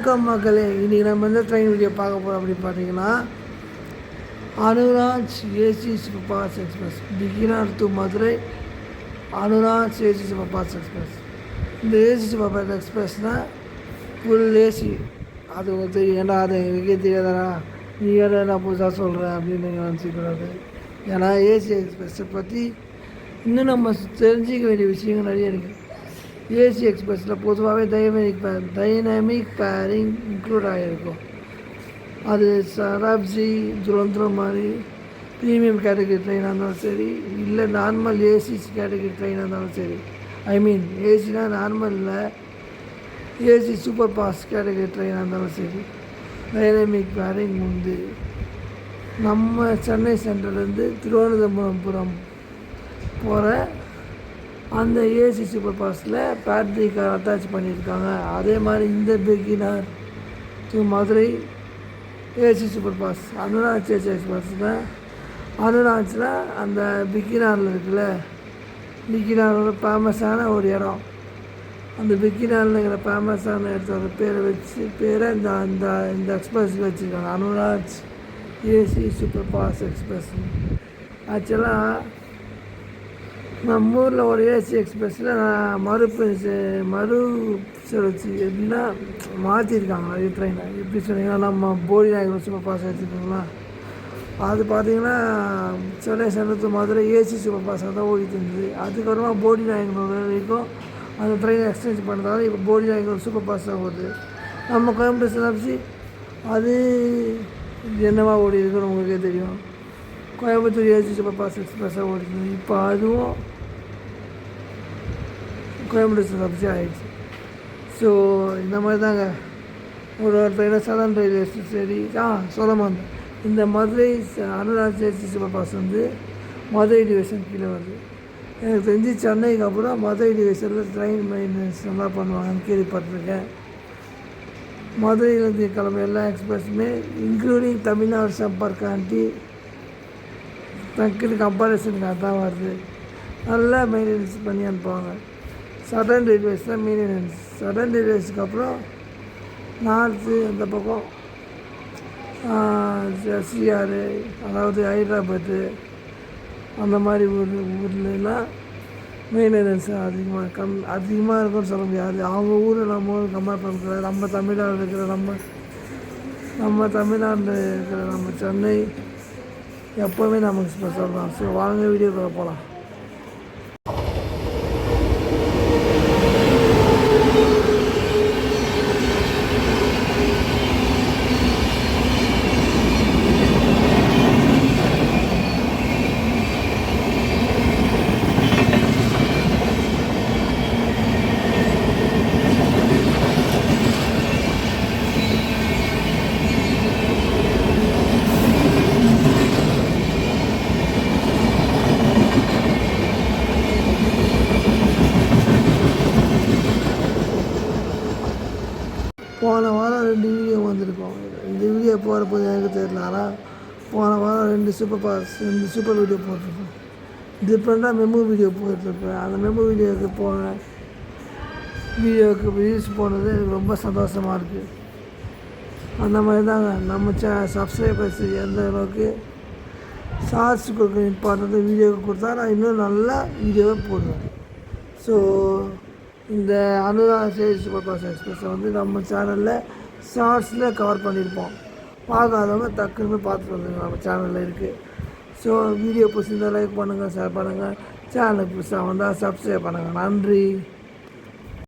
வணக்கம் மக்களே, இன்றைக்கி நம்ம எந்த ட்ரெயின் வீடியோ பார்க்க போகிறோம் அப்படின்னு பார்த்தீங்கன்னா, Anuraj AC super fast express Bikaner to Madurai. Anuraj AC super fast express. இந்த ஏசி சூப்பர் ஃபாஸ்ட் எக்ஸ்பிரஸ்னால் ஃபுல் ஏசி. அது வந்து ஏன்னா அது எங்களுக்கே தெரியாதா, நீ வேறு நான் புதுசாக சொல்கிறேன் அப்படின்னு நீங்கள் நினச்சிக்கூடாது. ஏன்னா ஏசி எக்ஸ்பிரஸை பற்றி இன்னும் நம்ம தெரிஞ்சிக்க வேண்டிய விஷயங்கள் நிறைய இருக்குது. ஏசி எக்ஸ்பிரஸில் பொதுவாகவே டைனமிக் பேரிங் இன்க்ளூட் ஆகிருக்கும். அது சராப்ஜி துரந்தோ மாதிரி ப்ரீமியம் கேட்டகரி ட்ரெயினாக இருந்தாலும் சரி, இல்லை நார்மல் ஏசி கேட்டகரி ட்ரெயினாக இருந்தாலும் சரி. ஐ மீன் ஏசினா நார்மலில் ஏசி சூப்பர் ஃபாஸ்ட் கேட்டகரி ட்ரெயினாக இருந்தாலும் சரி, டைனமிக் பேரிங் உண்டு. நம்ம சென்னை சென்ட்ரலேருந்து திருவனந்தபுரம் போகிற அந்த ஏசி சூப்பர் ஃபாஸ்ட்டில் பேட்டரி கார் அட்டாச் பண்ணியிருக்காங்க. அதே மாதிரி இந்த Bikaner to Madurai AC super fast Anuraj AC எக்ஸ்பிரஸில் அனுராஜில் அந்த பிகினாரில் இருக்குல்ல, பிகினாரோட ஃபேமஸான ஒரு இடம். அந்த பிகினாரில் இருக்கிற ஃபேமஸான இடத்தோட பேரை இந்த எக்ஸ்பிரஸுக்கு வச்சுருக்காங்க, Anuraj AC super fast express. ஆக்சுவலாக நம்ம ஊரில் ஒரு ஏசி எக்ஸ்பிரஸில் மறுசுழற்சி எப்படின்னா மாற்றிருக்காங்க நிறைய ட்ரெயினை. எப்படி சொன்னீங்கன்னா, நம்ம போடி நாயகர் சூப்பர் ஃபாஸ்ட் எடுத்துக்கிட்டோங்களா, அது பார்த்திங்கன்னா Chennai central Madurai AC super ஃபாஸ்ட்டாக தான் ஓடிட்டு இருந்தது. அதுக்கப்புறமா போடி நாயகர் வரைக்கும் அந்த ட்ரெயினை எக்ஸ்சேஞ்ச் பண்ணுறதால இப்போ போடி நாயகர் சூப்பர் ஃபாஸ்ட்டாக ஓடுது. நம்ம கோயம்புத்தூர் சென்ட்ரல் அது என்னவா ஓடி இருக்குன்னு உங்களுக்கே தெரியும். கோயம்புத்தூர் ஏசி சூப்பர் ஃபாஸ்ட் எக்ஸ்பிரஸாக ஓடிச்சு. இப்போ அதுவும் கோயம்புத்தூர் சப்ஜி ஆகிடுச்சு. ஸோ இந்த மாதிரி தாங்க ஒரு ட்ரெயினை சதன் ரயில்வே சரி சொல்ல மாட்டேன். இந்த Madurai Anuraj AC super fast வந்து மதுரை டிவிஷன் கீழே வருது. எனக்கு தெரிஞ்சு சென்னைக்கு அப்புறம் மதுரை டிவிஷனில் ட்ரெயின் மெயின்டெனன்ஸ் நல்லா பண்ணுவாங்கன்னு கேள்விப்பட்டிருக்கேன். மதுரையிலேருந்து கிளம்ப எல்லா எக்ஸ்பிரஸுமே இன்க்ளூடிங் தமிழ்நாடு சம்பர்க்காண்டி டக்குனு கம்பாரிசனுக்கு தான் வருது. நல்லா மெயின்டெனன்ஸ் பண்ணி அனுப்புவாங்க. சதர்ன் ரயில்வேஸ் தான் மெயின்டெனன்ஸ். சதர்ன் ரயில்வேஸுக்கு அப்புறம் நார்த்து அந்த பக்கம் சிஆர், அதாவது ஹைதராபாத்து அந்த மாதிரி ஊர்லாம் மெயின்டெனன்ஸ் அதிகமாக இருக்கும்னு சொல்ல முடியாது. அவங்க ஊரை நம்ம ஊர் கம்பேர் பண்ணுறது, நம்ம தமிழ்நாடு இருக்கிற நம்ம தமிழ்நாட்டில் இருக்கிற நம்ம சென்னை எப்போவுமே நமக்கு ஸ்பெஷல் தான். ஸோ வாங்க வீடியோக்குள்ளே போகலாம். போன வாரம் 2 வீடியோ வந்திருக்கோம். இந்த வீடியோ போகிறப்போது எனக்கு தெரியல. ஆனால் போன வாரம் 2 சூப்பர் வீடியோ போட்டிருக்கோம். டிஃப்ரெண்ட்டாக மெமோ வீடியோ போயிட்டுருப்பேன். அந்த மெமோ வீடியோவுக்கு வியூஸ் போனது எனக்கு ரொம்ப சந்தோஷமாக இருக்குது. அந்த மாதிரி தாங்க நம்ம சப்ஸ்கிரைபர்ஸ் எந்த அளவுக்கு ஷார்ட்ஸ் கொடுக்குற இம்பார்ட்டன்ட்டு வீடியோவுக்கு கொடுத்தா நான் இன்னும் நல்லா வீடியோவை போடுவேன். ஸோ இந்த அனுராஜ் ஏசி சூப்பர் ஃபாஸ்ட் எக்ஸ்பிரஸை வந்து நம்ம சேனலில் ஷார்ட்ஸில் கவர் பண்ணியிருப்போம். பார்க்காதவங்க டக்குன்னு பார்த்துட்டு வந்துங்க, நம்ம சேனலில் இருக்குது. ஸோ வீடியோ பிடிச்சிருந்தால் லைக் பண்ணுங்கள், ஷேர் பண்ணுங்கள். சேனலுக்கு புதுசாக வந்தால் சப்ஸ்கிரைப் பண்ணுங்கள். நன்றி.